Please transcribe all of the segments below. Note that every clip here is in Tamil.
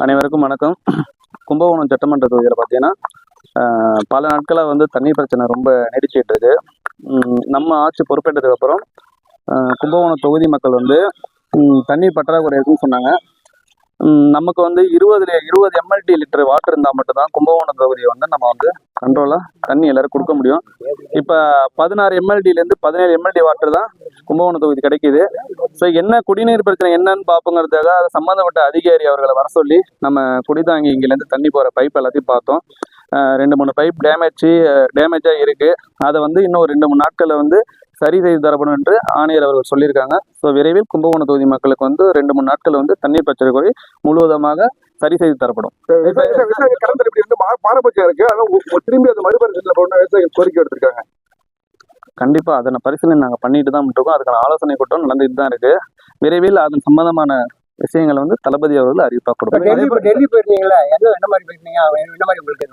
அனைவருக்கும் வணக்கம். கும்பகோணம் சட்டமன்ற தொகுதியில் பார்த்தீங்கன்னா பல நாட்களாக வந்து தண்ணி பிரச்சனை ரொம்ப நீடிச்சிட்டு இருக்கு. நம்ம ஆட்சி பொறுப்பேற்றதுக்கு அப்புறம் கும்பகோணம் தொகுதி மக்கள் வந்து தண்ணீர் பற்றாக்குறை இருக்குன்னு சொன்னாங்க. நமக்கு வந்து 20 எம்எல்டி லிட்டர் வாட்டர் இருந்தால் மட்டும்தான் கும்பகோணம் தொகுதியை வந்து நம்ம வந்து கண்ட்ரோலாக தண்ணி எல்லாரும் கொடுக்க முடியும். இப்போ 16 எம்எல்டிலேருந்து 17 எம்எல்டி வாட்டர் தான் கும்பகோணம் தொகுதி கிடைக்கிது. ஸோ என்ன குடிநீர் பிரச்சனை என்னன்னு பார்ப்போங்கிறதுக்காக அதை சம்மந்தப்பட்ட அதிகாரி அவர்களை வர சொல்லி நம்ம குடிதாங்கி இங்கேருந்து தண்ணி போகிற பைப் எல்லாத்தையும் பார்த்தோம். 2-3 பைப் டேமேஜாக இருக்குது. அதை வந்து இன்னும் 2-3 நாட்களில் வந்து சரி செய்து தரப்படும் என்று ஆணையர் அவர்கள் சொல்லியிருக்காங்க. ஸோ விரைவில் கும்பகோணம் தொகுதி மக்களுக்கு வந்து 2-3 நாட்கள் வந்து தண்ணீர் பற்றாக்குறை முழுவதுமாக சரி செய்து தரப்படும். பாரபட்சம் இருக்கு, திரும்பி அந்த மறுபரிசீலனை கோரிக்கை எடுத்திருக்காங்க. கண்டிப்பா அதனை பரிசீலனை நாங்கள் பண்ணிட்டு தான் இருக்கோம். அதுக்கான ஆலோசனை கூட்டம் நடந்துட்டு தான் இருக்கு. விரைவில் அதன் சம்பந்தமான விஷயங்களை வந்து தளபதி அவர்கள் அறிவிப்பா கொடுப்பாங்க. டெல்லி போயிருந்தீங்களா? என்ன மாதிரி போயிருந்தீங்க? என்ன மாதிரி உங்களுக்கு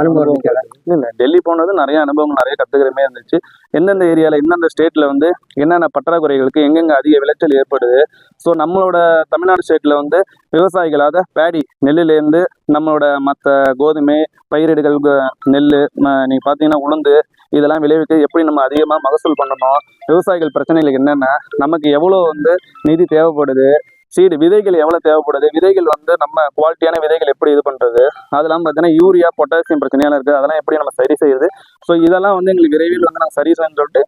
அனுபவம்? இல்லை, டெல்லி போனது நிறைய அனுபவங்கள், நிறைய கத்துக்கிறமே இருந்துச்சு. எந்தெந்த ஏரியாவில் எந்தெந்த ஸ்டேட்ல வந்து என்னென்ன பற்றாக்குறைகளுக்கு எங்கெங்க அதிக விளைச்சல் ஏற்படுது. ஸோ நம்மளோட தமிழ்நாடு ஸ்டேட்ல வந்து விவசாயிகளாக பேடி நெல்லுலேருந்து நம்மளோட மற்ற கோதுமை பயிரிடுகள், நெல், நீங்கள் பார்த்தீங்கன்னா உளுந்து, இதெல்லாம் விளைவிக்க எப்படி நம்ம அதிகமாக மகசூல் பண்ணணும், விவசாயிகள் பிரச்சனைகளுக்கு என்னென்ன, நமக்கு எவ்வளோ வந்து நிதி தேவைப்படுது, சீடு விதைகள் எவ்வளோ தேவைப்படுது, விதைகள் வந்து நம்ம குவாலிட்டியான விதைகள் எப்படி இது பண்ணுறது, அதெல்லாம் பார்த்தீங்கன்னா யூரியா பொட்டாசியம் பிரச்சனையெல்லாம் இருக்குது, அதெல்லாம் எப்படி நம்ம சரி செய்யுது. ஸோ இதெல்லாம் வந்து எங்களுக்கு விரைவில் வந்து நாங்கள் சரி செய்யணும்னு சொல்லிட்டு